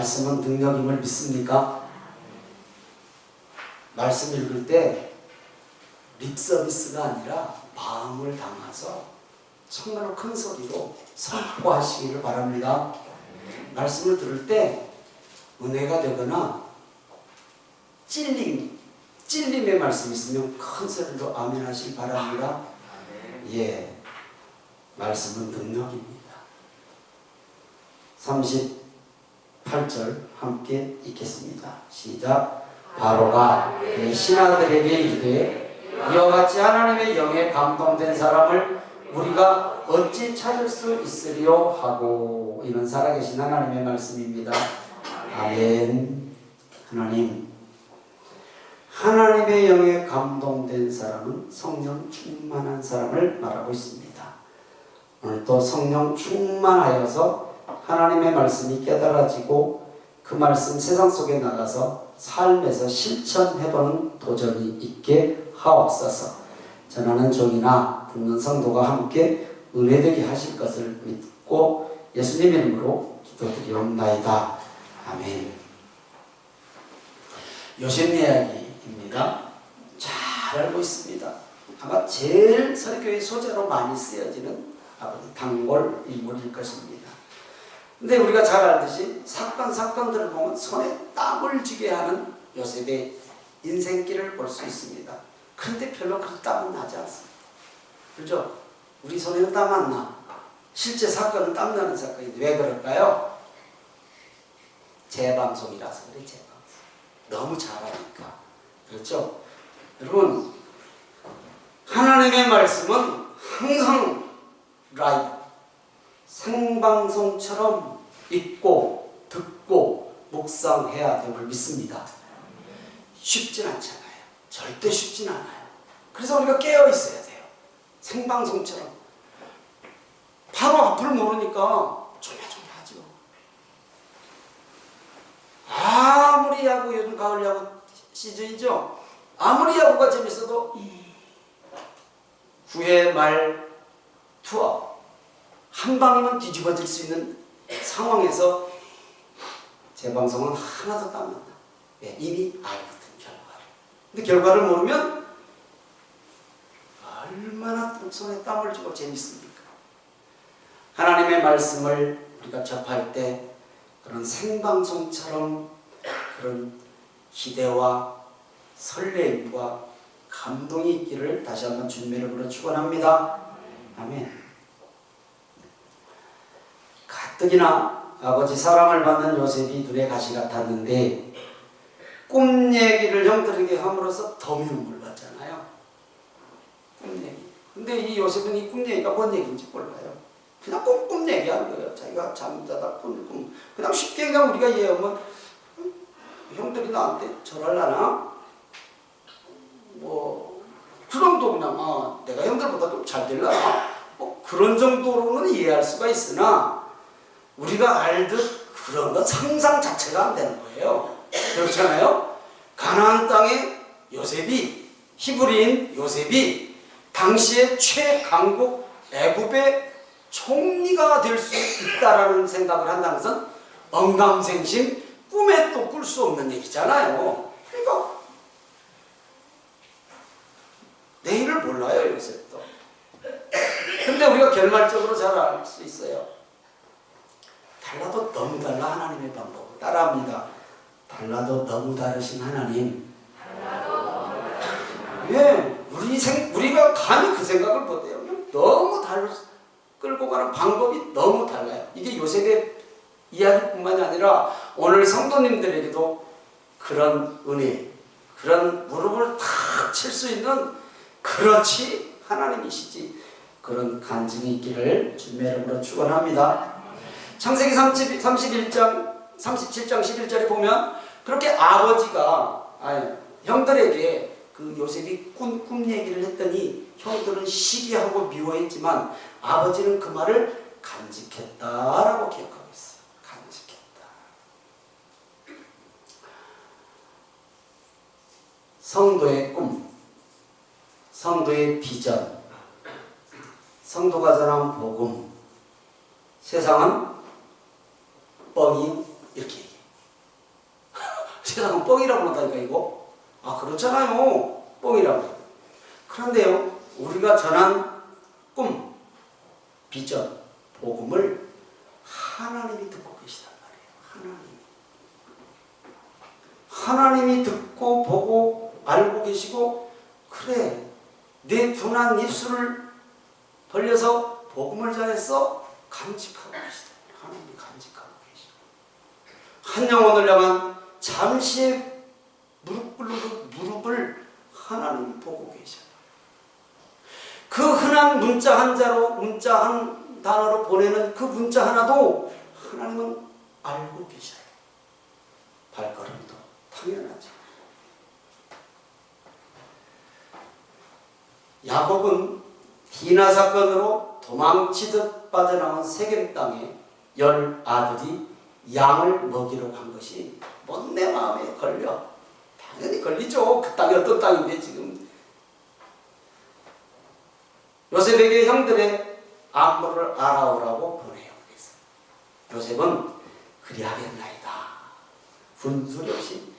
말씀은 능력임을 믿습니까? 말씀 읽을 때 립서비스가 아니라 마음을 담아서 정말로 큰 소리로 선포하시기를 바랍니다. 말씀을 들을 때 은혜가 되거나 찔림의 말씀이 있으면 큰 소리로 아멘 하시기 바랍니다. 예, 말씀은 능력입니다. 38절 함께 읽겠습니다. 시작. 바로가 그 신하들에게 이르되 이와 같이 하나님의 영에 감동된 사람을 우리가 어찌 찾을 수 있으리요 하고. 이는 살아계신 하나님의 말씀입니다. 아멘. 하나님의 영에 감동된 사람은 성령 충만한 사람을 말하고 있습니다. 오늘 또 성령 충만하여서 하나님의 말씀이 깨달아지고 그 말씀 세상 속에 나가서 삶에서 실천해보는 도전이 있게 하옵소서. 전하는 종이나 듣는 성도가 함께 은혜되게 하실 것을 믿고 예수님 이름으로 기도드리옵나이다. 아멘. 요셉 이야기입니다. 잘 알고 있습니다. 아마 제일 설교의 소재로 많이 쓰여지는 아버지 단골 인물일 것입니다. 근데 우리가 잘 알듯이 사건들을 보면 손에 땀을 쥐게 하는 요셉의 인생길을 볼 수 있습니다. 그런데 별로 그렇게 땀은 나지 않습니다. 그렇죠? 우리 손에는 땀 안 나. 실제 사건은 땀나는 사건인데 왜 그럴까요? 재방송이라서 그래. 재방송. 너무 잘하니까. 그렇죠? 여러분, 하나님의 말씀은 항상 라이브, 생방송처럼 읽고 듣고 묵상해야 됨을 믿습니다. 쉽진 않잖아요. 절대 쉽진 않아요. 그래서 우리가 깨어 있어야 돼요. 생방송처럼. 바로 앞을 모르니까 조마조마하죠. 아무리 야구, 요즘 가을 야구 시즌이죠. 아무리 야구가 재밌어도 9회 말 투어 한 방이면 뒤집어질 수 있는 상황에서 재방송은 하나도 땀 안 나. 예, 이미 알거든 결과를. 근데 결과를 모르면 얼마나 손에 땀을 주고 재밌습니까? 하나님의 말씀을 우리가 접할 때 그런 생방송처럼 그런 기대와 설레임과 감동이 있기를 다시 한번 주님의 이름으로 축원합니다. 아멘. 가뜩이나 아버지 사랑을 받는 요셉이 눈에 가시 같았는데 꿈 얘기를 형들에게 함으로써 더 미움을 받잖아요. 꿈 얘기. 근데 이 요셉은 이 꿈 얘기가 뭔 얘기인지 몰라요. 그냥 꿈 얘기하는 거예요. 자기가 잠자다 꿈. 그냥 쉽게 그냥 우리가 이해하면 형들이 나한테 절하려나? 뭐 그 정도 그냥 내가 형들보다 좀 잘 되려나? 뭐 그런 정도로는 이해할 수가 있으나 우리가 알듯 그런 건 상상 자체가 안 되는 거예요. 그렇잖아요? 가나안 땅에 요셉이, 히브리인 요셉이 당시에 최강국 애굽의 총리가 될 수 있다라는 생각을 한다는 것은 언감생심 꿈에 또 꿀 수 없는 얘기잖아요. 그러니까 내일을 몰라요, 요셉도. 근데 우리가 결말적으로 잘 알 수 있어요. 달라도 너무 달라 하나님의 방법을 따라합니다. 달라도 너무 다르신 하나님. 예, 우리가 감히 그 생각을 못해요. 너무 끌고 가는 방법이 너무 달라요. 이게 요셉의 이야기뿐만이 아니라 오늘 성도님들에게도 그런 은혜, 그런 무릎을 탁 칠 수 있는 그렇지 하나님이시지 그런 간증이 있기를 주님의 이름으로 축원합니다. 창세기 37장 11절에 보면 그렇게 아버지가 형들에게 그 요셉이 꿈 얘기를 했더니 형들은 시기하고 미워했지만 아버지는 그 말을 간직했다라고 기억하고 있어요. 간직했다. 성도의 꿈, 성도의 비전, 성도가 전한 복음, 세상은 뻥이 이렇게 얘기해요. 세상은 뻥이라고 그런다니까 이거. 아 그렇잖아요. 뻥이라고. 그런데요, 우리가 전한 꿈, 비전, 복음을 하나님이 듣고 계시단 말이에요. 하나님이 듣고 보고 알고 계시고, 그래 내 둔한 입술을 벌려서 복음을 전했어? 간직하고 계시다. 하나님이 간직하고 계시다. 한 영혼을 향한 잠시의 무릎 꿇는 무릎을 하나님이 보고 계셔요. 그 흔한 문자 한 자로, 문자 한 단어로 보내는 그 문자 하나도 하나님은 알고 계셔요. 발걸음도 당연하죠. 야곱은 디나 사건으로 도망치듯 빠져나온 세겜 땅에 10 아들이 양을 먹이러 간 것이 못내 마음에 걸려. 당연히 걸리죠. 그 땅이 어떤 땅인데 지금. 요셉에게 형들의 안부를 알아오라고 보내요. 그래서 요셉은 그리하겠나이다. 분소리 없이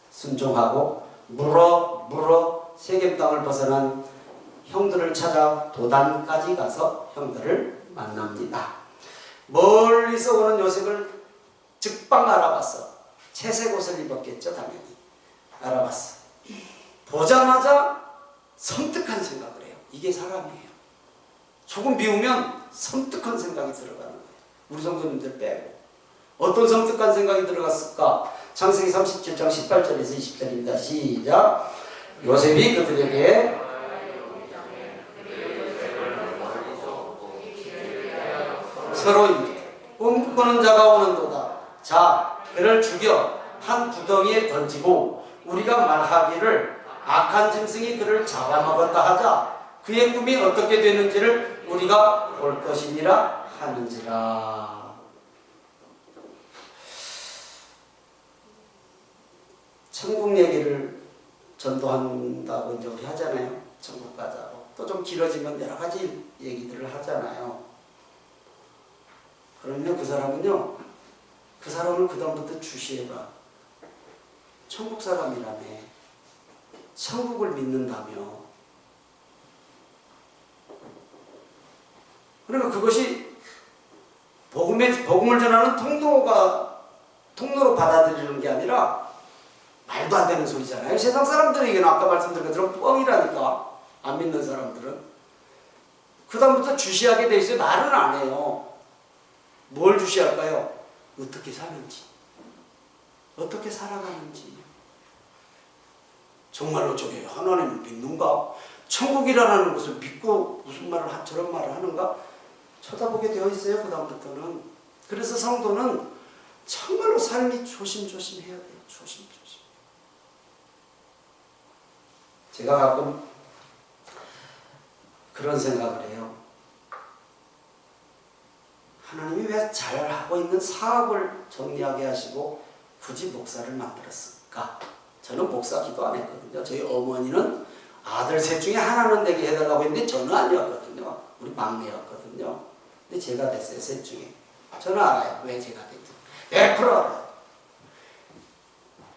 순종하고 물어 세겜 땅을 벗어난 형들을 찾아 도단까지 가서 형들을 만납니다. 멀리서 오는 요셉을 즉방 알아봤어. 채색 옷을 입었겠죠, 당연히. 알아봤어. 보자마자 섬뜩한 생각을 해요. 이게 사람이에요. 조금 비우면 섬뜩한 생각이 들어가는 거예요. 우리 성도님들 빼고. 어떤 섬뜩한 생각이 들어갔을까? 창세기 37장 18절에서 20절입니다. 시작. 요셉이 그들에게 서로 꿈꾸는 자가 오는도다. 자, 그를 죽여 한 구덩이에 던지고 우리가 말하기를 악한 짐승이 그를 잡아먹었다 하자. 그의 꿈이 어떻게 되는지를 우리가 볼 것이니라 하는지라. 천국 얘기를 전도한다고 이제 우리 하잖아요. 천국 가자고. 또 좀 길어지면 여러 가지 얘기들을 하잖아요. 그러면 그 사람은요, 그 사람을 그다음부터 주시해봐. 천국 사람이라며. 천국을 믿는다며. 그러니까 그것이 복음을 전하는 통로로 받아들이는 게 아니라 말도 안 되는 소리잖아요. 세상 사람들에게는 아까 말씀드린 것처럼 뻥이라니까. 안 믿는 사람들은. 그 다음부터 주시하게 돼 있어요. 말은 안 해요. 뭘 주시할까요? 어떻게 사는지, 어떻게 살아가는지. 정말로 저게 하나님을 믿는가? 천국이라는 것을 믿고 무슨 말을 저런 말을 하는가? 쳐다보게 되어 있어요. 그 다음부터는. 그래서 성도는 정말로 삶이 조심조심 해야 돼요. 조심조심. 제가 가끔 그런 생각을 해요. 하나님이 왜 잘하고 있는 사업을 정리하게 하시고 굳이 목사를 만들었을까? 저는 목사 기도 안 했거든요. 저희 어머니는 아들 셋 중에 하나는 되게 해달라고 했는데 저는 아니었거든요. 우리 막내였거든요. 근데 제가 됐어요. 셋 중에. 저는 알아요. 왜 제가 됐지. 100% 알아요.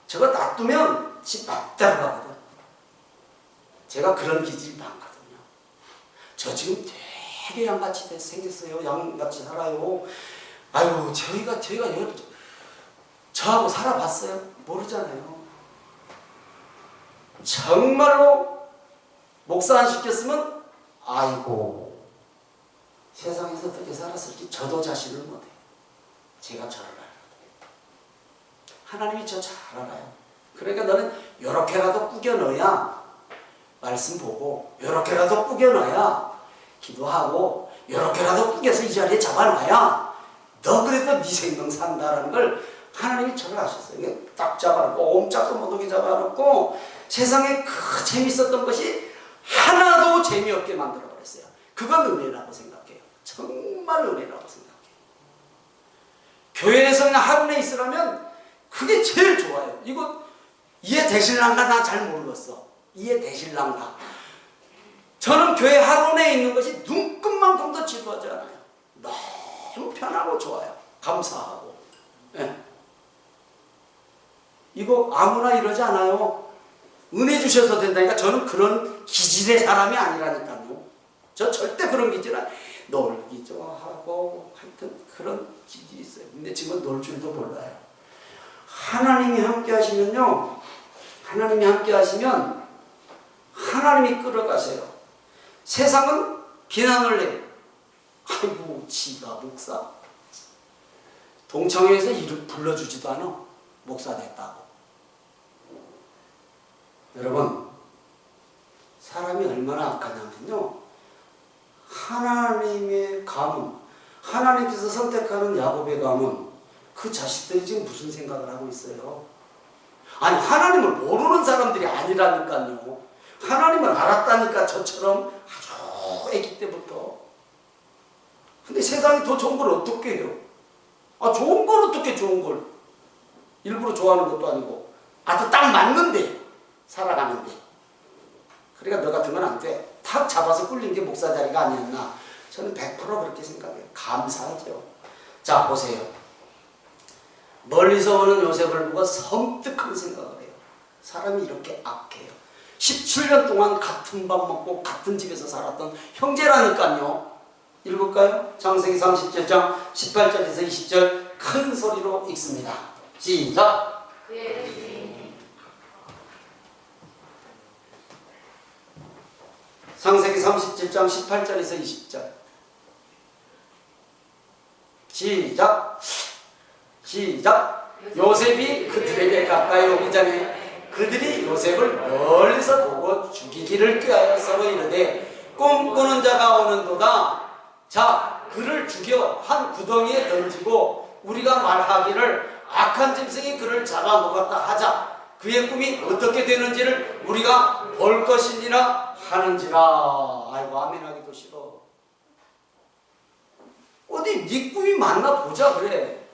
저거 놔두면 집 맘대로 가거든. 제가 그런 기질이 많거든요. 저 지금 되게 양같이 생겼어요. 양같이 살아요. 아유, 저희가 저하고 살아봤어요? 모르잖아요. 정말로 목사 안 시켰으면 아이고 세상에서 어떻게 살았을지 저도 자신을 못해요. 제가 저를 알거든요. 하나님이 저 잘 알아요. 그러니까 너는 요렇게라도 꾸겨 넣어야 말씀 보고, 요렇게라도 꾸겨 넣어야 기도하고, 요렇게라도 꾸겨서 이 자리에 잡아놔야 너 그래도 네 생명 산다라는 걸 하나님이 저를 아셨어요. 딱 잡아놓고 옴짝도 못하게 잡아놓고 세상에 그 재밌었던 것이 하나도 재미없게 만들어버렸어요. 그건 은혜라고 생각해요. 정말 은혜라고 생각해요. 교회에서 그냥 하루에 있으라면 그게 제일 좋아요. 이거 이해되실란가? 나 잘 모르겠어. 이해되실란가? 저는 교회 하루에 있는 것이 눈끝만큼도 지루하지 않아요. 너무 편하고 좋아요. 감사하고. 네. 이거 아무나 이러지 않아요. 은혜 주셔서 된다니까. 저는 그런 기질의 사람이 아니라니까요. 저 절대 그런 기질 아니. 놀기 좋아하고 하여튼 그런 기질이 있어요. 근데 지금 놀 줄도 몰라요. 하나님이 함께 하시면요. 하나님이 함께 하시면 하나님이 끌어가세요. 세상은 비난을 해요. 아이고 지가 목사. 동창회에서 이름 불러주지도 않아. 목사 됐다고. 여러분 사람이 얼마나 악하냐면요. 하나님의 가문, 하나님께서 선택하는 야곱의 가문, 그 자식들이 지금 무슨 생각을 하고 있어요? 아니 하나님을 모르는 사람들이 아니라니까요. 하나님을 알았다니까 저처럼 아주 애기 때부터. 근데 세상이 더 좋은 걸 어떻게 해요? 아 좋은 걸 어떻게 좋은 걸 일부러 좋아하는 것도 아니고 아주 딱 맞는데 살아가는데. 그러니까 너 같으면 안 돼. 탁 잡아서 꿀린 게 목사 자리가 아니었나. 저는 100% 그렇게 생각해요. 감사하죠. 자 보세요. 멀리서 오는 요셉을 보고 섬뜩한 생각을 해요. 사람이 이렇게 악해요. 17년 동안 같은 밥 먹고 같은 집에서 살았던 형제라니까요. 읽을까요? 창세기 37장 18절에서 20절 큰 소리로 읽습니다. 시작! 창세기 37장 18절에서 20절 시작! 시작! 요셉이 그들에게 가까이 오기 전에 그들이 요셉을 멀리서 보고 죽이기를 꾀하여 서로 이르되 꿈꾸는 자가 오는도다. 자 그를 죽여 한 구덩이에 던지고 우리가 말하기를 악한 짐승이 그를 잡아먹었다 하자. 그의 꿈이 어떻게 되는지를 우리가 볼 것이니라 하는지라. 아이고 아멘하기도 싫어. 어디 네 꿈이 맞나 보자 그래.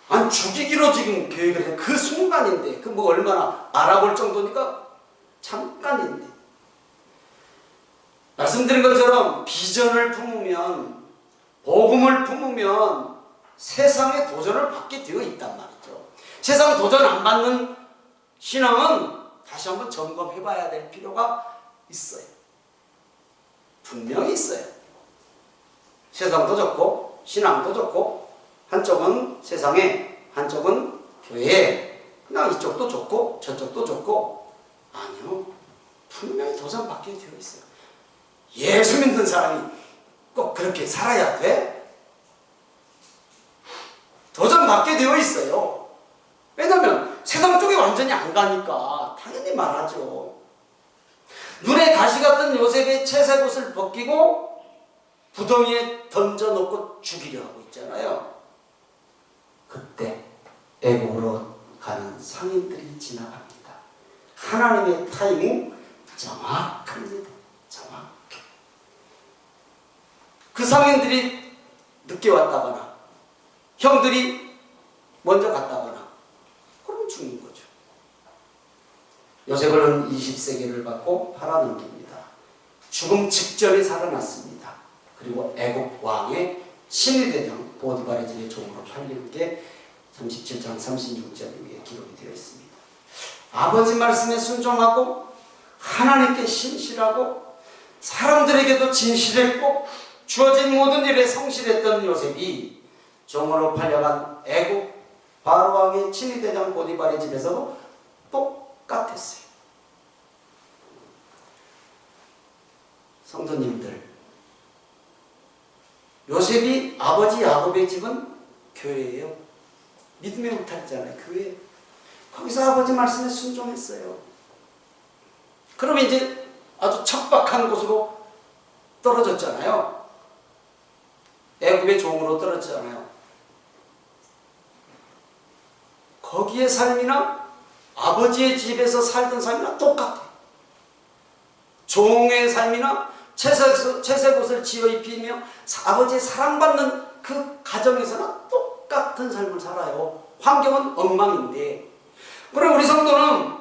아니 죽이기로 지금 계획을 해. 그 순간인데 그 뭐 얼마나 알아볼 정도니까 잠깐인데. 말씀드린 것처럼 비전을 품으면 복음을 품으면 세상에 도전을 받게 되어 있단 말이죠. 세상 도전 안 받는 신앙은 다시 한번 점검해 봐야 될 필요가 있어요. 분명히 있어요. 세상도 좋고 신앙도 좋고 한쪽은 세상에 한쪽은 교회에 그냥 이쪽도 좋고 저쪽도 좋고 아니요. 분명히 도전 받게 되어 있어요. 예수 믿는 사람이 꼭 그렇게 살아야 돼? 도전 받게 되어 있어요. 왜냐면 세상 쪽에 완전히 안 가니까 당연히 말하죠. 눈에 가시 같은 요셉의 채색옷을 벗기고 구덩이에 던져놓고 죽이려 하고 있잖아요. 그때 애국으로 가는 상인들이 지나갑니다. 하나님의 타이밍 정확합니다. 정확해. 그 상인들이 늦게 왔다거나 형들이 먼저 갔다거나 그럼 죽는 거죠. 요셉은 20세계를 받고 팔아넘깁니다. 죽음 직전에 살아났습니다. 그리고 애국 왕의 신의대장 보디발의 집의 종으로 팔리는 게 37장 36절 위에 기록이 되어 있습니다. 아버지 말씀에 순종하고 하나님께 신실하고 사람들에게도 진실했고 주어진 모든 일에 성실했던 요셉이 종으로 팔려간 애국 바로왕의 친위대장 보디발의 집에서도 똑같았어요. 성도님들, 요셉이 아버지 야곱의 집은 교회예요. 믿음의 울타리잖아요. 교회. 거기서 아버지 말씀에 순종했어요. 그러면 이제 아주 척박한 곳으로 떨어졌잖아요. 애굽의 종으로 떨어졌잖아요. 거기의 삶이나 아버지의 집에서 살던 삶이나 똑같아요. 종의 삶이나 채색옷을 지어 입히며 아버지의 사랑받는 그 가정에서는 똑같은 삶을 살아요. 환경은 엉망인데. 그럼 우리 성도는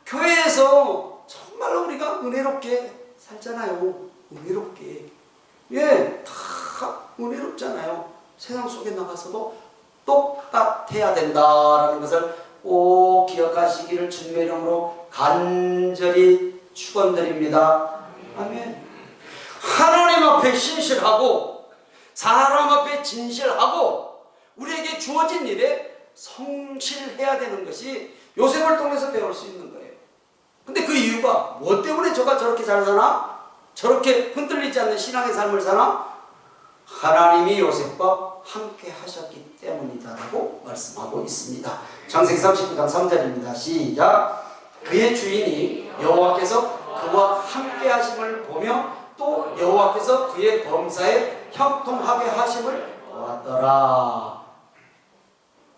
교회에서 정말로 우리가 은혜롭게 살잖아요. 은혜롭게. 예, 다 은혜롭잖아요. 세상 속에 나가서도 똑같아야 된다라는 것을 꼭 기억하시기를 주님의 이름으로 간절히 축원드립니다. 아멘. 하나님 앞에 신실하고 사람 앞에 진실하고 우리에게 주어진 일에 성실해야 되는 것이 요셉을 통해서 배울 수 있는 거예요. 근데 그 이유가 뭐 때문에 저가 저렇게 잘 사나? 저렇게 흔들리지 않는 신앙의 삶을 사나? 하나님이 요셉과 함께 하셨기 때문이다라고 말씀하고 있습니다. 창세기 39장 3절입니다. 시작. 그의 주인이 여호와께서 그와 함께 하심을 보며 또 여호와께서 그의 범사에 형통하게 하심을 보았더라.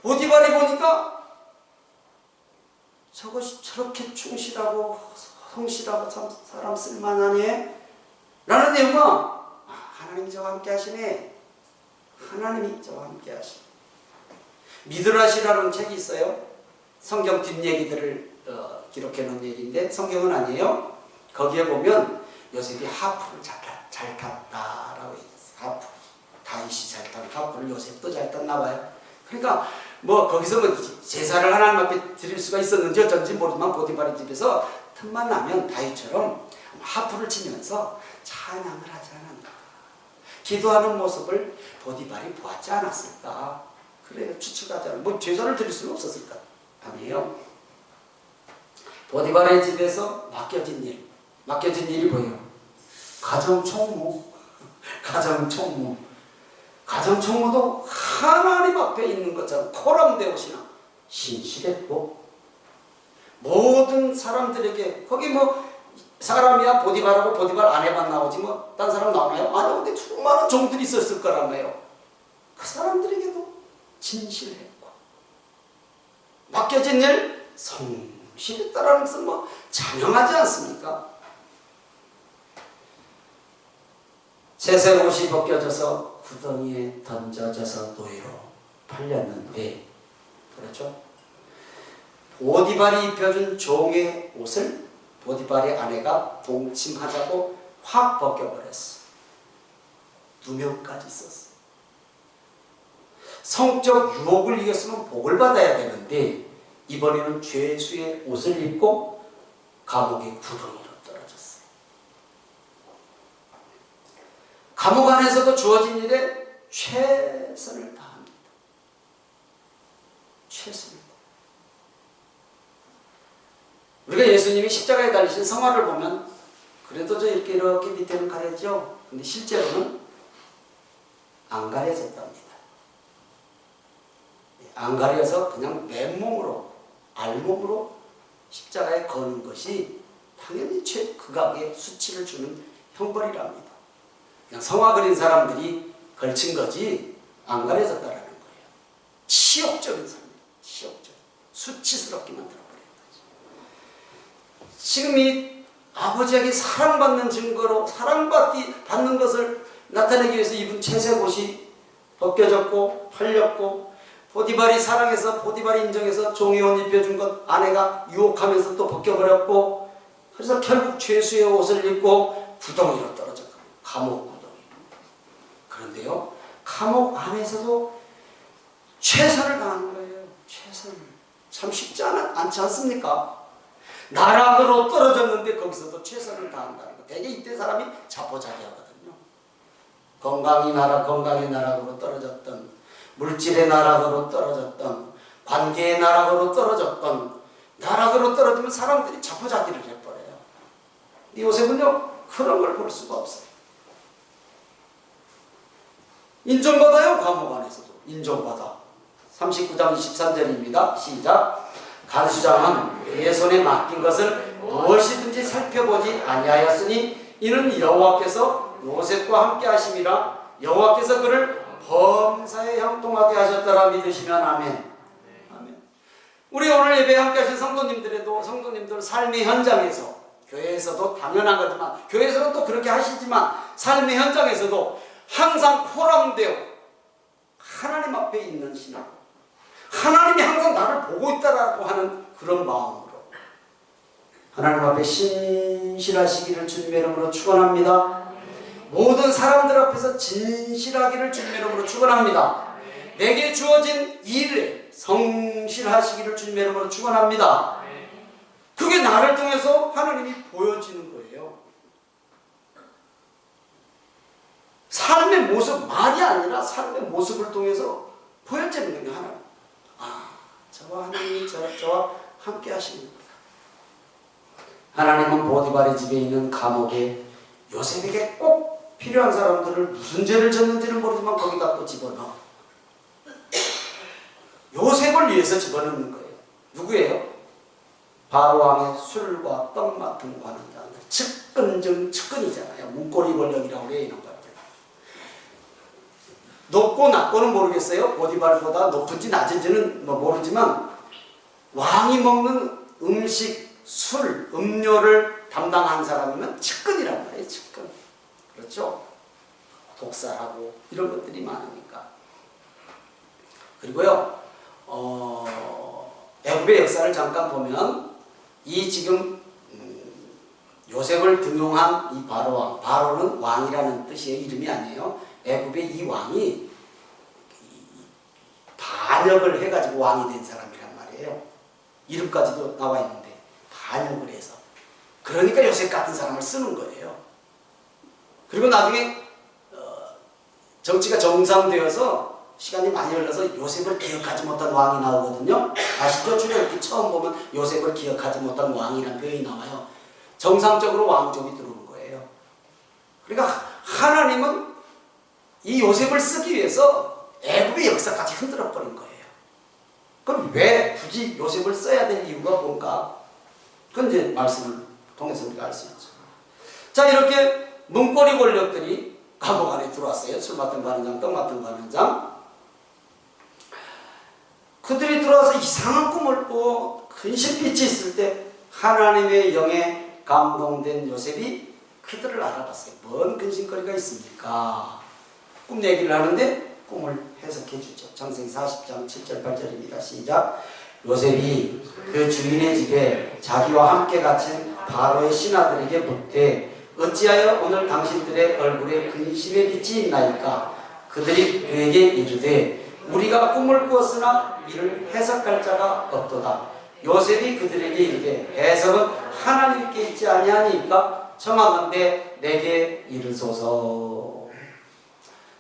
보디발이 보니까 저것이 저렇게 충실하고 성실하고 참 사람 쓸만하네 라는 내용은 하나님이 저와 함께 하시네. 하나님이 저와 함께 하시네. 미드라시라는 책이 있어요. 성경 뒷얘기들을 기록해 놓은 얘기인데 성경은 아니에요. 거기에 보면 요셉이 하프를 잘 탔다라고 얘기했어요. 하프. 다윗이 잘 탄 하프를 요셉도 잘 탔나 봐요. 그러니까 뭐 거기서 뭐 제사를 하나님 앞에 드릴 수가 있었는지 어쩐지 모르지만 보디발의 집에서 틈만 나면 다윗처럼 하프를 치면서 찬양을 하지 않았나. 기도하는 모습을 보디발이 보았지 않았을까. 그래요. 추측하잖아요. 뭐 제사를 드릴 수는 없었을까. 아니에요. 보디발의 집에서 맡겨진 일이 뭐예요? 가정총무. 가정총무도 하나님 앞에 있는 것처럼 코람데오시나 신실했고 모든 사람들에게 거기 뭐 사람이야 보디발하고 보디발 아내만 나오지 뭐 딴 사람 나오나요? 아니요. 근데 수많은 종들이 있었을 거란 말이에요. 그 사람들에게도 진실했고 맡겨진 일 성실했다라는 것은 뭐 자명하지 않습니까? 채색 옷이 벗겨져서 구덩이에 던져져서 노예로 팔렸는데, 그렇죠? 보디발이 입혀준 종의 옷을 보디발의 아내가 동침하자고 확 벗겨버렸어. 누명까지 썼어. 성적 유혹을 이겼으면 복을 받아야 되는데 이번에는 죄수의 옷을 입고 감옥의 구덩이로 떨어졌어요. 감옥 안에서도 주어진 일에 최선을 다합니다. 최선을 다합니다. 우리가 예수님이 십자가에 달리신 성화를 보면 그래도 저 이렇게 밑에는 가려져. 근데 실제로는 안 가려졌답니다. 안 가려서 그냥 맨몸으로 알몸으로 십자가에 거는 것이 당연히 최극악의 수치를 주는 형벌이랍니다. 그냥 성화 그린 사람들이 걸친 거지 안 가려졌다라는 거예요. 치욕적인 삶이에요. 치욕적. 수치스럽게 만들어버린 거죠. 지금 이 아버지에게 사랑받는 증거로 사랑받는 것을 나타내기 위해서 입은 채색 옷이 벗겨졌고 팔렸고 보디발이 사랑해서 보디발이 인정해서 종의 옷 입혀준 것 아내가 유혹하면서 또 벗겨버렸고 그래서 결국 죄수의 옷을 입고 구덩이로 떨어졌고 감옥 구덩이. 그런데요 감옥 안에서도 최선을 다하는 거예요. 최선을. 참 쉽지 않지 않습니까? 나락으로 떨어졌는데 거기서도 최선을 다한다는 거. 되게 이때 사람이 자포자기하거든요. 건강의 나락으로 떨어졌던 물질의 나락으로 떨어졌던 관계의 나락으로 떨어졌던 나락으로 떨어지면 사람들이 자포자기를 해버려요. 근데 요셉은요 그런 걸 볼 수가 없어요. 인정받아요. 감옥 안에서도 인정받아. 39장 23절입니다. 시작. 간수장은 그의 손에 맡긴 것을 무엇이든지 살펴보지 아니하였으니 이는 여호와께서 요셉과 함께 하심이라. 여호와께서 그를 범사에 형통하게 하셨더라 믿으시면 아멘. 아멘. 우리 오늘 예배에 함께 하신 성도님들 삶의 현장에서 교회에서도 당연한 거지만 교회에서는 또 그렇게 하시지만 삶의 현장에서도 항상 포럼되어 하나님 앞에 있는 신앙, 하나님이 항상 나를 보고 있다라고 하는 그런 마음으로 하나님 앞에 신실하시기를 주님의 이름으로 축원합니다. 모든 사람들 앞에서 진실하기를 주님의 이름으로 축원합니다. 내게 주어진 일에 성실하시기를 주님의 이름으로 축원합니다. 그게 나를 통해서 하나님이 보여지는 거예요. 삶의 모습, 말이 아니라 삶의 모습을 통해서 보여지는 거예요. 하나님. 아, 저와 하나님이 저와 함께 하시는 거예요. 하나님은 보디발의 집에 있는 감옥에 요셉에게 꼭 필요한 사람들을 무슨 죄를 졌는지는 모르지만 거기다 또 집어넣어. 요셉을 위해서 집어넣는 거예요. 누구예요? 바로왕의 술과 떡 맡은 관원장들. 측근 중 측근이잖아요. 문고리 권력이라고 그래요. 이런 것들. 높고 낮고는 모르겠어요. 보디발보다 높은지 낮은지는 모르지만 왕이 먹는 음식, 술, 음료를 담당한 사람이면 측근이란 말이에요. 측근. 그렇죠? 독살하고 이런 것들이 많으니까. 그리고요. 애굽의 역사를 잠깐 보면 이 지금 요셉을 등용한 이 바로왕, 바로는 왕이라는 뜻이에요. 이름이 아니에요. 애굽의 이 왕이 반역을 해가지고 왕이 된 사람이란 말이에요. 이름까지도 나와 있는데 반역을 해서. 그러니까 요셉 같은 사람을 쓰는 거예요. 그리고 나중에 정치가 정상되어서 시간이 많이 흘러서 요셉을 기억하지 못한 왕이 나오거든요. 아시죠? 출애굽기 처음 보면 요셉을 기억하지 못한 왕이라는 표현이 나와요. 정상적으로 왕족이 들어온 거예요. 그러니까 하나님은 이 요셉을 쓰기 위해서 애굽의 역사까지 흔들어 버린 거예요. 그럼 왜 굳이 요셉을 써야 될 이유가 뭔가? 그건 이제 말씀을 통해서 우리가 알 수 있죠. 자, 이렇게 문고리 권력들이 감옥 안에 들어왔어요. 술 맡은 관원장, 떡 맡은 관원장. 그들이 들어와서 이상한 꿈을 꾸고 근심빛이 있을 때 하나님의 영에 감동된 요셉이 그들을 알아봤어요. 뭔 근심거리가 있습니까? 꿈 얘기를 하는데 꿈을 해석해 주죠. 창세기 40장 7절 8절입니다. 시작. 요셉이 그 주인의 집에 자기와 함께 갇힌 바로의 신하들에게 묻되 어찌하여 오늘 당신들의 얼굴에 근심의 빛이 있나이까? 그들이 그에게 이르되 우리가 꿈을 꾸었으나 이를 해석할 자가 없도다. 요셉이 그들에게 이르되 해석은 하나님께 있지 아니하니까 청하건대 내게 이르소서.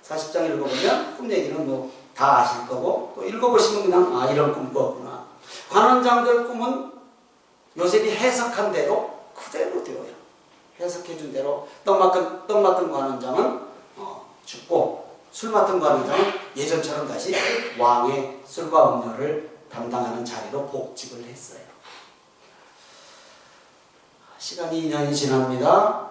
40장 읽어보면 꿈 얘기는 다 아실 거고 또 읽어보시면 그냥 이런 꿈 꿨구나. 관원장들 꿈은 요셉이 해석한 대로 그대로 되어요. 해석해 준 대로 떡 맡은 관원장은 죽고 술 맡은 관원장은 예전처럼 다시 왕의 술과 음료를 담당하는 자리로 복직을 했어요. 시간이 2년이 지납니다.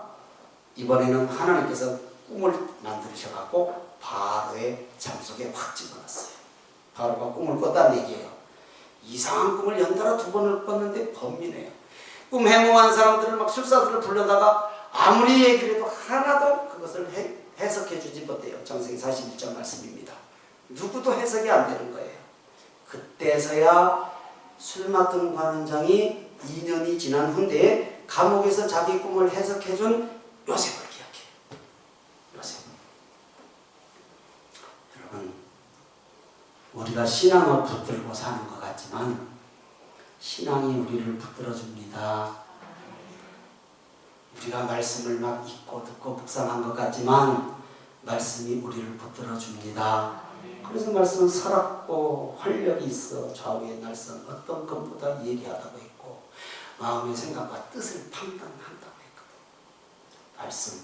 이번에는 하나님께서 꿈을 만드셔갖고 바로의 잠속에 확 집어넣었어요. 바로가 꿈을 꿨다는 얘기예요. 이상한 꿈을 연달아 2번을 꿨는데 번민해요. 꿈 해몽한 사람들을 막 술사들을 불러다가 아무리 얘기를 해도 하나도 그것을 해석해 주지 못해요. 창세기 41장 말씀입니다. 누구도 해석이 안 되는 거예요. 그때서야 술 맡은 관원장이 2년이 지난 후에 감옥에서 자기 꿈을 해석해 준 요셉을 기억해요. 요셉. 여러분, 우리가 신앙을 붙들고 사는 것 같지만 신앙이 우리를 붙들어 줍니다. 우리가 말씀을 막 읽고 듣고 묵상한 것 같지만 말씀이 우리를 붙들어 줍니다. 그래서 말씀은 살았고 활력이 있어 좌우의 날선 어떤 것보다 예리하다고 했고 마음의 생각과 뜻을 판단한다고 했거든. 말씀,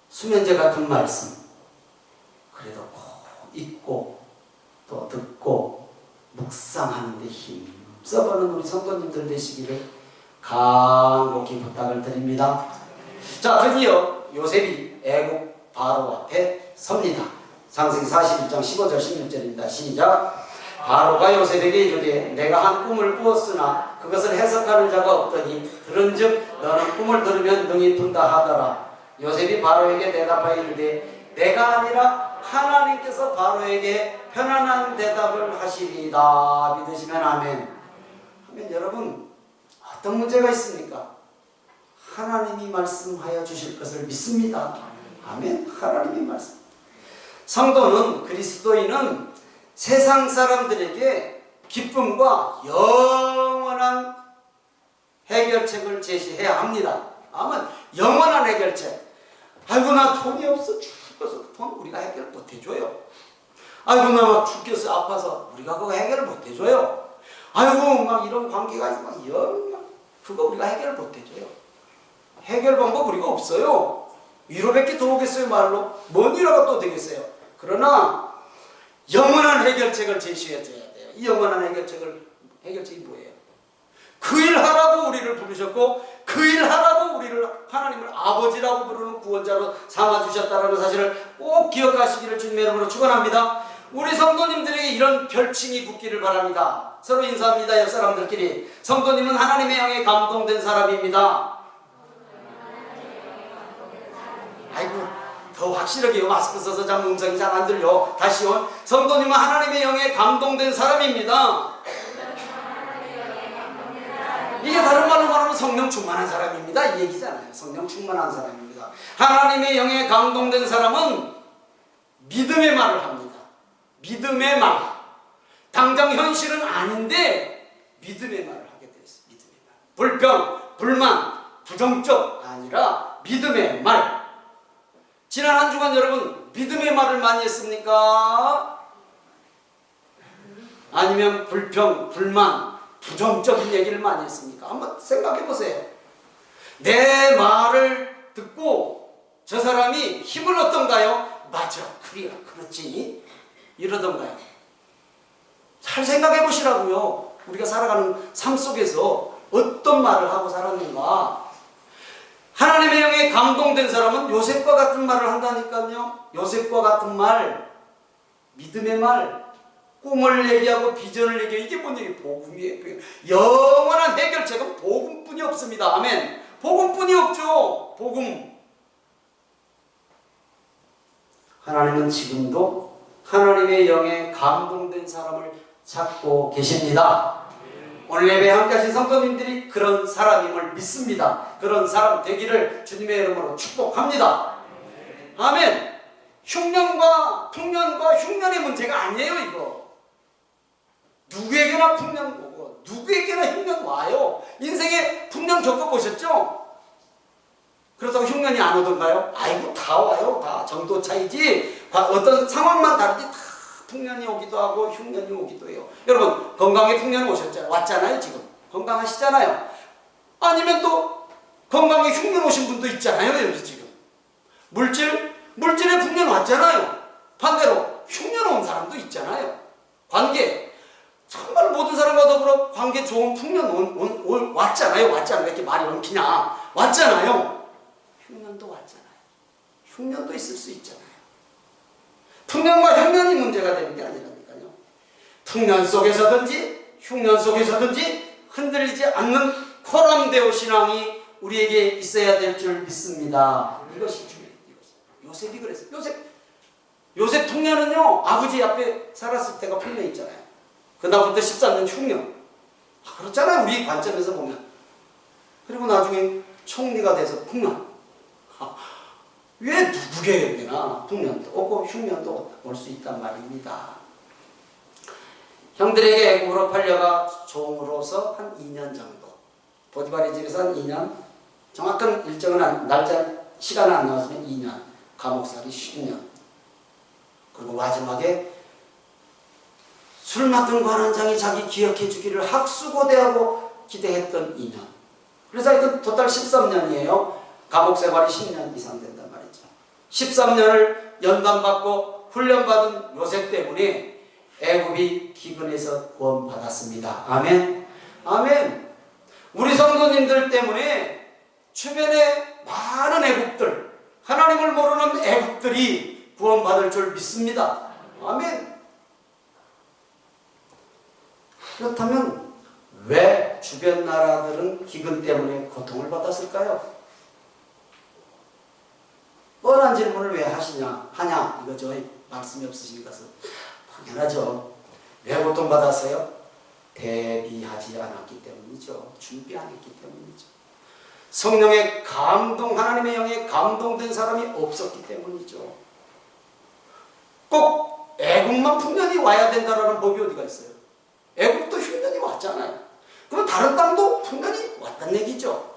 수면제 같은 말씀, 그래도 꼭 읽고 또 듣고 묵상하는 데 힘써보는 우리 성도님들 되시기를 간곡히 부탁을 드립니다. 자, 드디어 요셉이 애국 바로 앞에 섭니다. 창세기 41장 15절 16절입니다. 시작. 바로가 요셉에게 이르되 내가 한 꿈을 꾸었으나 그것을 해석하는 자가 없더니 들은즉 너는 꿈을 들으면 능히 푼다 하더라. 요셉이 바로에게 대답하여 이르되 내가 아니라 하나님께서 바로에게 편안한 대답을 하시리이다. 믿으시면 아멘. 하면 여러분 어떤 문제가 있습니까? 하나님이 말씀하여 주실 것을 믿습니다. 아멘. 하나님이 말씀. 성도는 그리스도인은 세상 사람들에게 기쁨과 영원한 해결책을 제시해야 합니다. 아멘. 영원한 해결책. 아이고 나 돈이 없어 죽어서 돈 우리가 해결 못 해줘요. 아이고 나 막 죽겠어 아파서 우리가 그거 해결을 못 해줘요. 아이고 막 이런 관계가 있으면 영 그거 우리가 해결을 못 해줘요. 해결 방법 우리가 없어요. 위로밖에 더 오겠어요 말로? 뭔 위로가 또 되겠어요? 그러나 영원한 해결책을 제시해 줘야 돼요. 이 영원한 해결책이 뭐예요? 그 일 하라고 우리를 부르셨고 그 일 하라고 우리를 하나님을 아버지라고 부르는 구원자로 삼아주셨다는 사실을 꼭 기억하시기를 주님의 이름으로 축원합니다. 우리 성도님들에게 이런 별칭이 붙기를 바랍니다. 서로 인사합니다. 옆 사람들끼리. 성도님은 하나님의 영에 감동된 사람입니다. 아이고 더 확실하게 마스크 써서 참 음성이 잘 안 들려. 다시요. 성도님은 하나님의 영에 감동된 사람입니다. 이게 다른 말로 말하면 성령 충만한 사람입니다 이 얘기잖아요. 성령 충만한 사람입니다. 하나님의 영에 감동된 사람은 믿음의 말을 합니다. 믿음의 말. 당장 현실은 아닌데 믿음의 말을 하게 되었어요. 믿음의 말. 불평, 불만, 부정적 아니라 믿음의 말. 지난 한 주간 여러분 믿음의 말을 많이 했습니까? 아니면 불평, 불만, 부정적인 얘기를 많이 했습니까? 한번 생각해 보세요. 내 말을 듣고 저 사람이 힘을 얻던가요? 맞아, 그래요, 그렇지 이러던가요? 잘 생각해 보시라고요. 우리가 살아가는 삶 속에서 어떤 말을 하고 살았는가. 하나님의 영에 감동된 사람은 요셉과 같은 말을 한다니까요. 요셉과 같은 말, 믿음의 말, 꿈을 얘기하고 비전을 얘기하고 이게 뭔 얘기? 복음이에요. 영원한 해결책은 복음뿐이 없습니다. 아멘. 복음뿐이 없죠. 복음. 하나님은 지금도 하나님의 영에 감동된 사람을 찾고 계십니다. 오늘 예배에 함께 하신 성도님들이 그런 사람임을 믿습니다. 그런 사람 되기를 주님의 이름으로 축복합니다. 아멘. 흉년과 풍년과 흉년의 문제가 아니에요. 이거 누구에게나 풍년 오고 누구에게나 흉년 와요. 인생에 풍년 겪어보셨죠? 그렇다고 흉년이 안 오던가요? 아이고 다 와요. 다 정도 차이지 어떤 상황만 다르지 다 풍년이 오기도 하고 흉년이 오기도 해요. 여러분 건강에 풍년이 오셨잖아요. 왔잖아요. 지금 건강하시잖아요. 아니면 또 건강에 흉년 오신 분도 있잖아요. 여기 지금 물질에 풍년 왔잖아요. 반대로 흉년 온 사람도 있잖아요. 관계 정말 모든 사람과 더불어 관계 좋은 풍년 왔잖아요. 왔잖아요. 왜 이렇게 말이 엉키냐. 왔잖아요. 흉년도 왔잖아요. 흉년도 있을 수 있잖아요. 풍년과 흉년이 문제가 되는 게 아니라니까요. 풍년 속에서든지 흉년 속에서든지 흔들리지 않는 코람데오 신앙이 우리에게 있어야 될 줄 믿습니다. 이것이 중요해요. 요셉이 그랬어요. 요셉 풍년은요 아버지 앞에 살았을 때가 풍년 있잖아요. 그다음부터 13년 흉년. 그렇잖아요. 우리 관점에서 보면. 그리고 나중에 총리가 돼서 풍년. 왜 누구에게나 풍년도 오고 흉년도 올 수 있단 말입니다. 형들에게 애굽으로 팔려가 종으로서 한 2년 정도. 보디발의 집에서 한 2년. 정확한 일정은 날짜 시간은 안 나왔으면 2년. 감옥살이 10년. 그리고 마지막에 술 맡은 관원장이 자기 기억해 주기를 학수고대하고 기대했던 2년. 그래서 하여튼 토탈 13년이에요. 감옥 생활이 10년 이상 된단 말이죠. 13년을 연단받고 훈련받은 요셉 때문에 애굽이 기근에서 구원받았습니다. 아멘. 아멘. 우리 성도님들 때문에 주변에 많은 애굽들, 하나님을 모르는 애굽들이 구원받을 줄 믿습니다. 아멘. 그렇다면 왜 주변 나라들은 기근 때문에 고통을 받았을까요? 뻔한 질문을 왜 하냐 이거죠. 말씀이 없으신 것은 당연하죠. 왜 고통받았어요? 대비하지 않았기 때문이죠. 준비 안 했기 때문이죠. 성령의 감동, 하나님의 영에 감동된 사람이 없었기 때문이죠. 꼭 애국만 풍년이 와야 된다라는 법이 어디가 있어요? 애국도 흉년이 왔잖아요. 그럼 다른 땅도 풍년이 왔다는 얘기죠.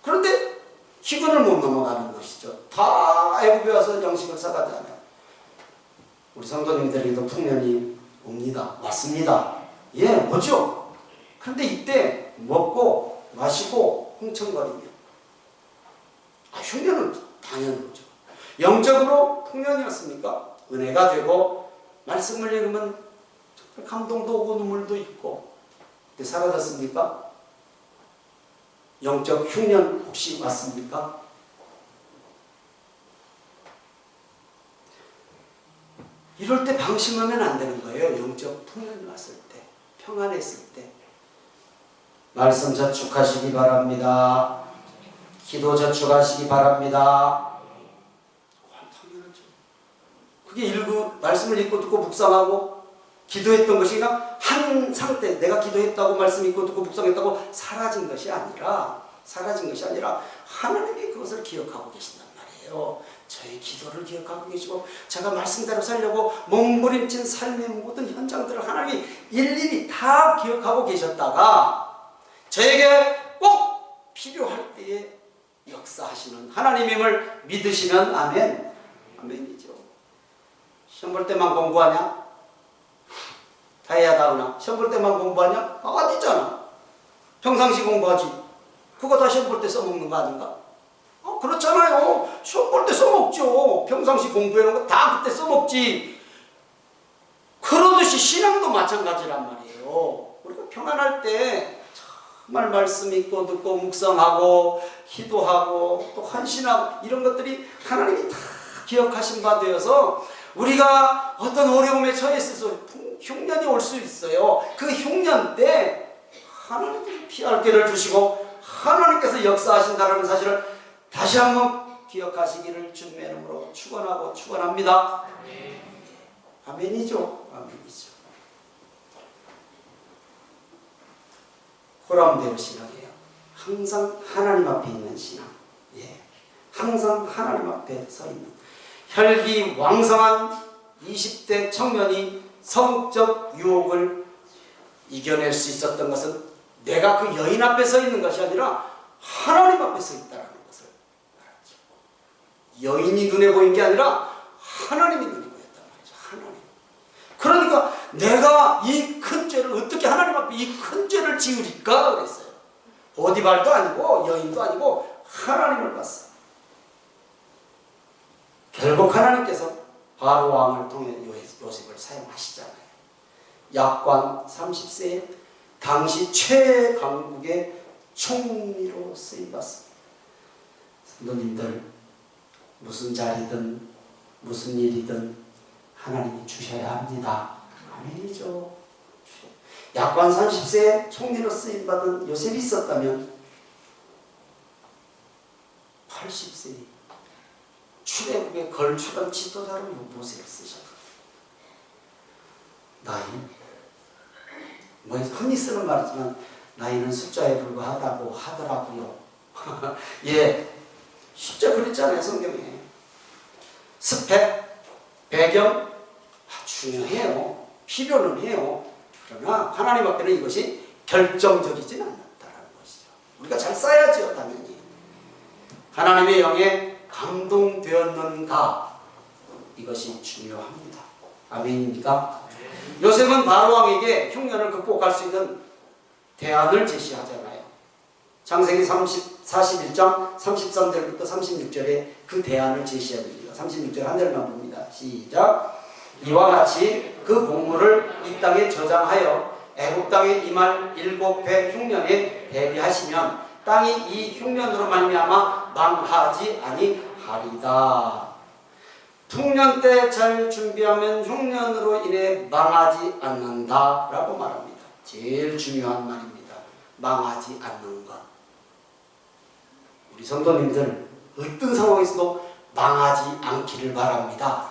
그런데 기근을 못 넘어가는 것이죠. 다 애국에 와서 양식을 사가잖아요. 우리 성도님들에게도 풍년이 옵니다. 왔습니다. 예, 오죠. 그런데 이때 먹고 마시고 흥청거리며 흉년은 당연히 오죠. 영적으로 풍년이었습니까? 은혜가 되고 말씀을 읽으면 감동도 오고 눈물도 있고. 근데 사라졌습니까? 영적 흉년 혹시 왔습니까? 이럴 때 방심하면 안 되는 거예요. 영적 풍년이 왔을 때, 평안했을 때. 말씀 저축하시기 바랍니다. 기도 저축하시기 바랍니다. 당연하죠. 그게 말씀을 읽고 듣고 묵상하고 기도했던 것이 그냥 한 상태, 내가 기도했다고 말씀 읽고 듣고 묵상했다고 사라진 것이 아니라 하나님이 그것을 기억하고 계신단 말이에요. 저의 기도를 기억하고 계시고 제가 말씀대로 살려고 몸부림친 삶의 모든 현장들을 하나님이 일일이 다 기억하고 계셨다가 저에게 꼭 필요할 때에 역사하시는 하나님임을 믿으시면 아멘. 아멘이죠. 시험 볼 때만 공부하냐? 다이아다우나 시험 볼 때만 공부하냐? 아니잖아. 평상시 공부하지. 그거 다 시험 볼 때 써먹는 거 아닌가? 그렇잖아요. 시험 볼 때 써먹죠. 평상시 공부해놓은 거 다 그때 써먹지. 그러듯이 신앙도 마찬가지란 말이에요. 우리가 평안할 때 정말 말씀 읽고 듣고 묵상하고 기도하고 또 헌신하고 이런 것들이 하나님이 다 기억하신 바 되어서 우리가 어떤 어려움에 처했을 때 흉년이 올 수 있어요. 그 흉년 때 하나님께서 피할 길을 주시고 하나님께서 역사하신다는 사실을 다시 한번 기억하시기를 주님의 이름으로 축원합니다. 아멘이죠. 아멘이죠. 호람대로 신앙이에요. 항상 하나님 앞에 있는 신앙. 예. 항상 하나님 앞에 서 있는 혈기왕성한 20대 청년이 성적 유혹을 이겨낼 수 있었던 것은 내가 그 여인 앞에 서 있는 것이 아니라 하나님 앞에 서 있다는 것을 알았죠. 여인이 눈에 보인 게 아니라 하나님이 눈에 보였단 말이죠. 하나님. 그러니까 내가 이 큰 죄를 어떻게 하나님 앞에 이 큰 죄를 지으리까 그랬어요. 보디발도 아니고 여인도 아니고 하나님을 봤어요. 결국 하나님께서 바로 왕을 통해 요셉을 사용하시잖아요. 약관 30세에 당시 최강국의 총리로 쓰임받습니다. 성도님들, 무슨 자리든 무슨 일이든 하나님이 주셔야 합니다. 아멘이죠. 약관 30세에 총리로 쓰임받은 요셉이 있었다면 80세에 출애굽의 걸출한 지도자로 모세를 쓰셨다. 나이, 흔히 쓰는 말이지만 나이는 숫자에 불과하다고 하더라고요. 예, 진짜 그랬잖아요. 성경에. 스펙, 배경 중요해요. 필요는 해요. 그러나 하나님 앞에는 이것이 결정적이진 않다라는 것이죠. 우리가 잘 써야죠. 당연히. 하나님의 영에 감동되었는가, 이것이 중요합니다. 아멘입니까? 요셉은 바로왕에게 흉년을 극복할 수 있는 대안을 제시하잖아요. 창세기 41장 33절부터 36절에 그 대안을 제시합니다. 36절 한 절만 봅니다. 시작. 이와 같이 그 곡물을 이 땅에 저장하여 애굽 땅에 임할 7해 흉년에 대비하시면 땅이 이 흉년으로 말미암아 망하지 아니하리다. 풍년 때 잘 준비하면 흉년으로 인해 망하지 않는다 라고 말합니다. 제일 중요한 말입니다. 망하지 않는 것. 우리 성도님들 어떤 상황에서도 망하지 않기를 바랍니다.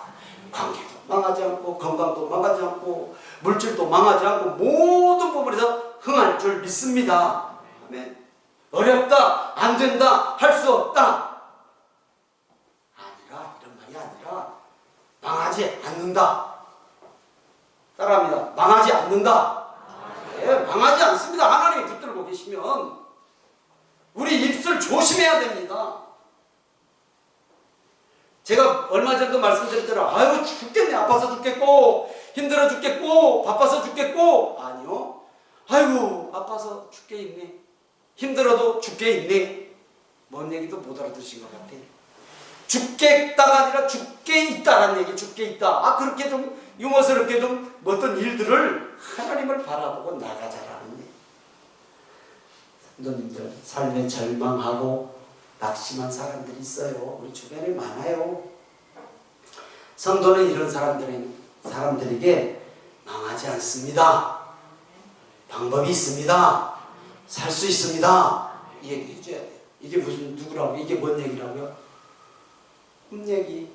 관계도 망하지 않고 건강도 망하지 않고 물질도 망하지 않고 모든 부분에서 흥할 줄 믿습니다. 아멘. 어렵다, 안 된다, 할 수 없다. 아니라, 이런 말이 아니라 망하지 않는다. 따라합니다. 망하지 않는다. 예, 망하지 않습니다. 하나님이 붙들고 계시면 우리 입술 조심해야 됩니다. 제가 얼마 전도 말씀드렸잖아요. 아유 죽겠네. 아파서 죽겠고 힘들어 죽겠고 바빠서 죽겠고. 아니요. 아이고 아파서 죽게 있네. 힘들어도 죽게 있네. 뭔 얘기도 못 알아들으신 것 같아요. 죽겠다가 아니라 죽게 있다라는 얘기. 죽게 있다. 아 그렇게 좀 유머스럽게 좀 어떤 일들을 하나님을 바라보고 나가자라는 얘기. 성도님들 삶에 절망하고 낙심한 사람들이 있어요. 우리 주변에 많아요. 성도는 이런 사람들에게 망하지 않습니다. 방법이 있습니다. 살 수 있습니다. 이 얘기 해줘야 돼요. 이게 무슨 누구라고? 이게 뭔 얘기라고요? 꿈얘기,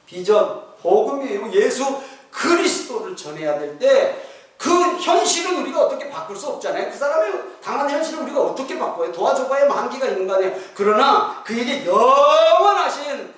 비전, 복음이에요. 예수 그리스도를 전해야 될 때 그 현실은 우리가 어떻게 바꿀 수 없잖아요. 그 사람의 당한 현실을 우리가 어떻게 바꿔요? 도와줘봐야 한계가 있는 거 아니에요. 그러나 그에게 영원하신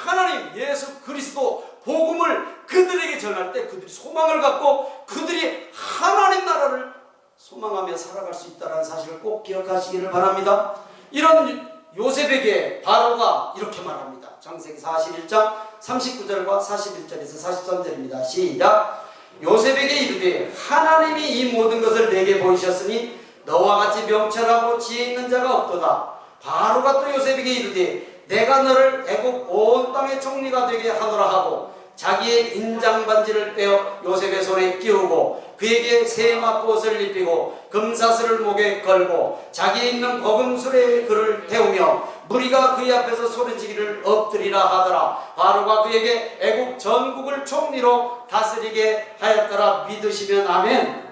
하나님 예수 그리스도 복음을 그들에게 전할 때 그들이 소망을 갖고 그들이 하나님 나라를 소망하며 살아갈 수 있다는 사실을 꼭 기억하시기를 바랍니다. 이런 요셉에게 바로가 이렇게 말합니다. 창세기 41장 39절과 41절에서 43절입니다. 시작. 요셉에게 이르되 하나님이 이 모든 것을 내게 보이셨으니 너와 같이 명철하고 지혜 있는 자가 없도다. 바로가 또 요셉에게 이르되 내가 너를 애국 온 땅의 총리가 되게 하노라 하고 자기의 인장반지를 빼어 요셉의 손에 끼우고 그에게 세마포옷을 입히고 금사슬을 목에 걸고 자기의 있는 버금술에 그를 태우며 무리가 그의 앞에서 소리지기를 엎드리라 하더라. 바로가 그에게 애국 전국을 총리로 다스리게 하였더라. 믿으시면 아멘.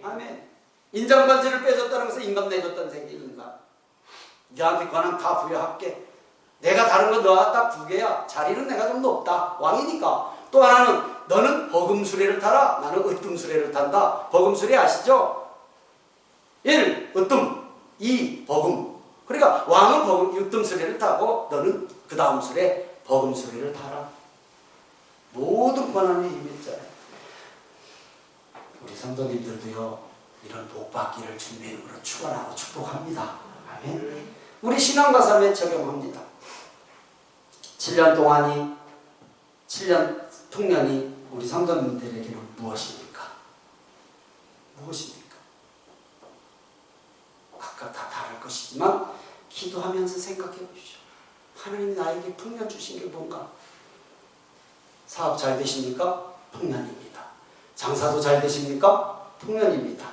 아멘. 인장반지를 빼줬다는 것은 임금 내줬다는 생각이 인간. 너한테 권한 다 부여할게. 내가 다른 건 너와 딱 두 개야. 자리는 내가 좀 높다. 왕이니까. 또 하나는 너는 버금수레를 타라. 나는 으뜸수레를 탄다. 버금수레 아시죠? 1. 으뜸 2. 버금. 그러니까 왕은 으뜸수레를 타고 너는 그 다음 수레 버금수레를 타라. 모든 권한의 힘이 있잖아요. 우리 성도님들도요 이런 복받기를 주님의 이름으로 축원하고 축복합니다. 아멘. 우리 신앙과 삶에 적용합니다. 7년 동안이 7년 풍년이 우리 성도님들에게는 무엇입니까? 무엇입니까? 각각 다 다를 것이지만 기도하면서 생각해 보십시오. 하나님이 나에게 풍년 주신 게 뭔가? 사업 잘 되십니까? 풍년입니다. 장사도 잘 되십니까? 풍년입니다.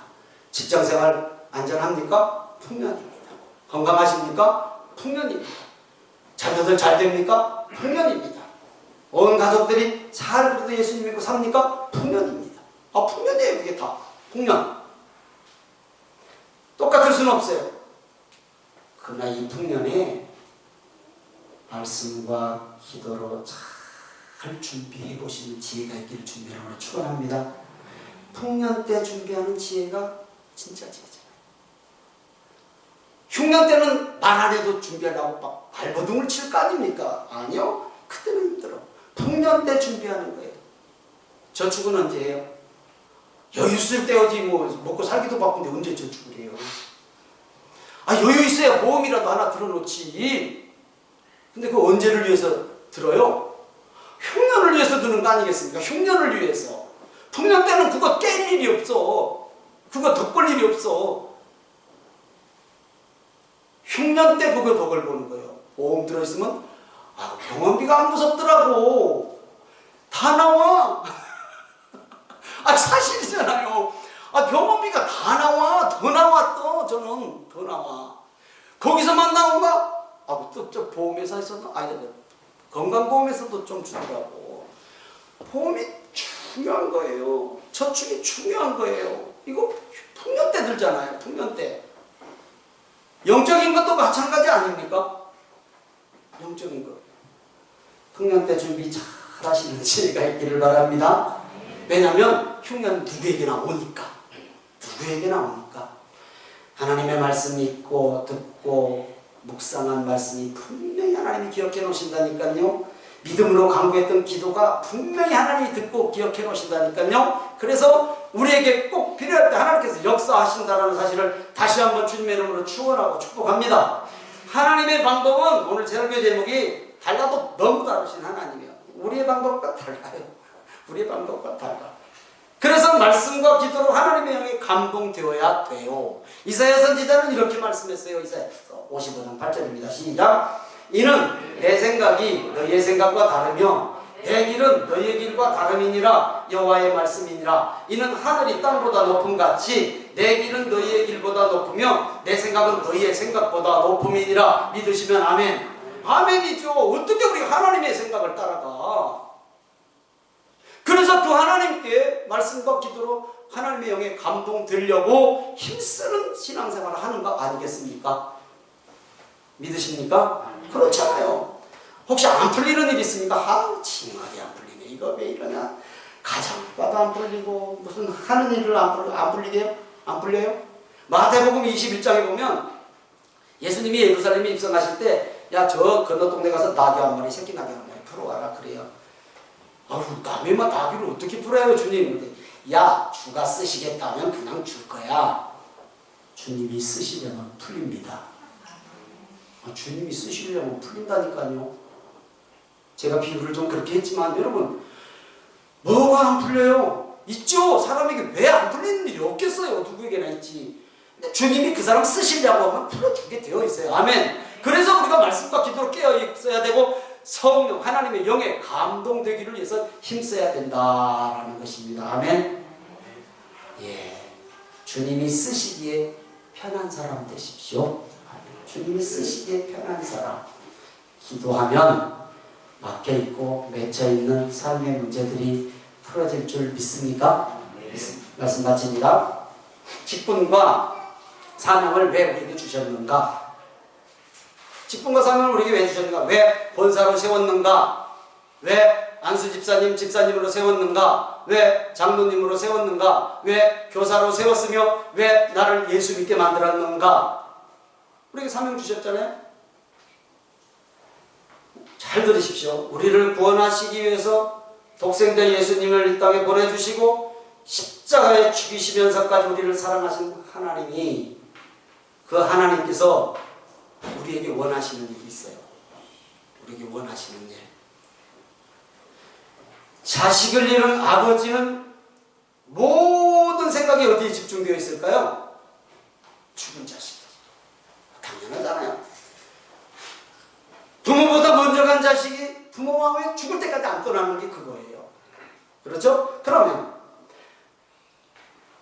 직장생활 안전합니까? 풍년입니다. 건강하십니까? 풍년입니다. 자녀들 잘 됩니까? 풍년입니다. 온 가족들이 잘 그래도 예수님 믿고 삽니까? 풍년입니다. 아, 풍년이에요. 그게 다. 풍년. 똑같을 수는 없어요. 그러나 이 풍년에 말씀과 기도로 잘 준비해 보시는 지혜가 있기를 준비하라고 축원합니다. 풍년 때 준비하는 지혜가 진짜 지혜잖아요. 흉년 때는 말 안 해도 준비하려고 막 발버둥을 칠 거 아닙니까? 아니요. 그때는 힘들어. 풍년 때 준비하는 거예요. 저축은 언제 해요? 여유 있을 때 어디 뭐 먹고 살기도 바쁜데 언제 저축을 해요? 아, 여유 있어야 보험이라도 하나 들어놓지. 근데 그 언제를 위해서 들어요? 흉년을 위해서 드는 거 아니겠습니까? 흉년을 위해서. 풍년 때는 그거 깰 일이 없어. 그거 덕볼 일이 없어. 흉년 때 그거 덕을 보는 거예요. 보험 들어있으면 아, 병원비가 안 무섭더라고. 다 나와. 아, 사실이잖아요. 아, 병원비가 다 나와. 더 나왔어. 저는 더 나와. 거기서만 나온가? 아, 또 보험회사에서도 아니, 건강보험에서도 좀 주더라고. 보험이 중요한 거예요. 저축이 중요한 거예요. 이거 풍년 때 들잖아요. 풍년 때. 영적인 것도 마찬가지 아닙니까? 영적인 것. 풍년 때 준비 잘 하시는 지혜가 있기를 바랍니다. 왜냐하면 흉년 누구에게나 오니까. 누구에게나 오니까. 하나님의 말씀이 있고 듣고 묵상한 말씀이 분명히 하나님이 기억해 놓으신다니까요. 믿음으로 간구했던 기도가 분명히 하나님이 듣고 기억해 놓으신다니까요. 그래서 우리에게 꼭 필요할 때 하나님께서 역사하신다는 사실을 다시 한번 주님의 이름으로 축원하고 축복합니다. 하나님의 방법은 오늘 설교 제목이 달라도 너무 다르신 하나님이에요. 우리의 방법과 달라요. 우리의 방법과 달라. 그래서 말씀과 기도로 하나님의 영에 감동되어야 돼요. 이사야 선지자는 이렇게 말씀했어요. 이사야서 55장 8절입니다. 시작. 이는 내 생각이 너희의 생각과 다르며 내 길은 너희의 길과 다름이니라. 여호와의 말씀이니라. 이는 하늘이 땅보다 높음 같이 내 길은 너희의 길보다 높으며 내 생각은 너희의 생각보다 높음이니라. 믿으시면 아멘. 아멘이죠. 어떻게 우리가 하나님의 생각을 따라가? 그래서 그 하나님께 말씀과 기도로 하나님의 영에 감동되려고 힘쓰는 신앙생활을 하는 거 아니겠습니까? 믿으십니까? 그렇잖아요. 혹시 안 풀리는 일 있습니까? 아우, 칭얼이 안 풀리네. 이거 왜 이러냐? 가정과도 안 풀리고 무슨 하는 일을 안 풀리게요? 안 풀려요? 마태복음 21장에 보면 예수님이 예루살렘에 입성하실 때 야, 저 건너 동네 가서 나귀 한 마리, 새끼 나귀 한 마리 풀어와라 그래요. 아유, 남의 나귀를 어떻게 풀어요, 주님? 근데 야, 주가 쓰시겠다면 그냥 줄 거야. 주님이 쓰시려면 풀립니다. 주님이 쓰시려면 풀린다니까요. 제가 비유를 좀 그렇게 했지만 여러분, 뭐가 안 풀려요? 있죠. 사람에게 왜 안 풀리는 일이 없겠어요. 누구에게나 있지. 근데 주님이 그 사람 쓰시려고 하면 풀어주게 되어 있어요. 아멘. 그래서 우리가 말씀과 기도로 깨어 있어야 되고 성령 하나님의 영에 감동되기를 위해서 힘써야 된다라는 것입니다. 아멘. 예, 주님이 쓰시기에 편한 사람 되십시오. 주님이 쓰시기에 편한 사람. 기도하면 막혀있고 맺혀있는 삶의 문제들이 풀어질 줄 믿습니까? 말씀 마칩니다. 직분과 사명을 왜 우리에게 주셨는가? 직분과 사명을 우리에게 왜 주셨는가? 왜 본사로 세웠는가? 왜 안수 집사님으로 세웠는가? 왜 장로님으로 세웠는가? 왜 교사로 세웠으며 왜 나를 예수 믿게 만들었는가? 우리에게 사명 주셨잖아요. 잘 들으십시오. 우리를 구원하시기 위해서 독생자 예수님을 이 땅에 보내주시고 십자가에 죽이시면서까지 우리를 사랑하신 하나님이, 그 하나님께서 우리에게 원하시는 일이 있어요. 우리에게 원하시는 일. 자식을 잃은 아버지는 모든 생각이 어디에 집중되어 있을까요? 죽은 자식. 당연하잖아요. 부모보다 먼저 간 자식이 부모 마음에 죽을 때까지 안 떠나는 게 그거예요. 그렇죠? 그러면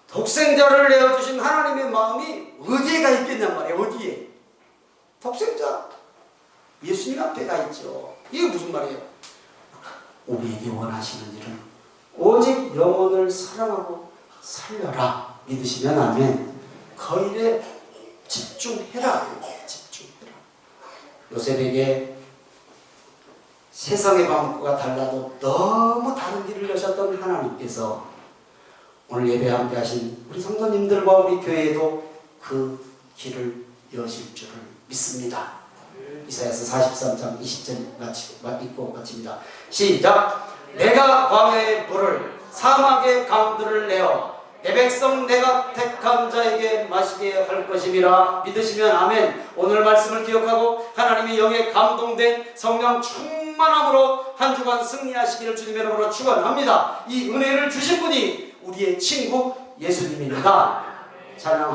독생자를 내어주신 하나님의 마음이 어디에 가 있겠냔 말이에요. 어디에? 독생자 예수님 앞에 가 있죠. 이게 무슨 말이에요? 우리에게 원하시는 일은 오직 영혼을 사랑하고 살려라. 믿으시면 아멘. 그 일에 집중해라. 집중해라. 요셉에게 세상의 방법과 달라도 너무 다른 길을 여셨던 하나님께서 오늘 예배 함께 하신 우리 성도님들과 우리 교회에도 그 길을 여실 줄을 믿습니다. 이사야서 43장 20절 읽고 마칩니다. 시작. 내가 광야의 물을 사막의 강들을 내어 내 백성 내가 택한 자에게 마시게 할 것임이라. 믿으시면 아멘. 오늘 말씀을 기억하고 하나님의 영에 감동된 성령 충만함으로 한 주간 승리하시기를 주님의 이름으로 축원합니다. 이 은혜를 주신 분이 우리의 친구 예수님입니다. 찬양.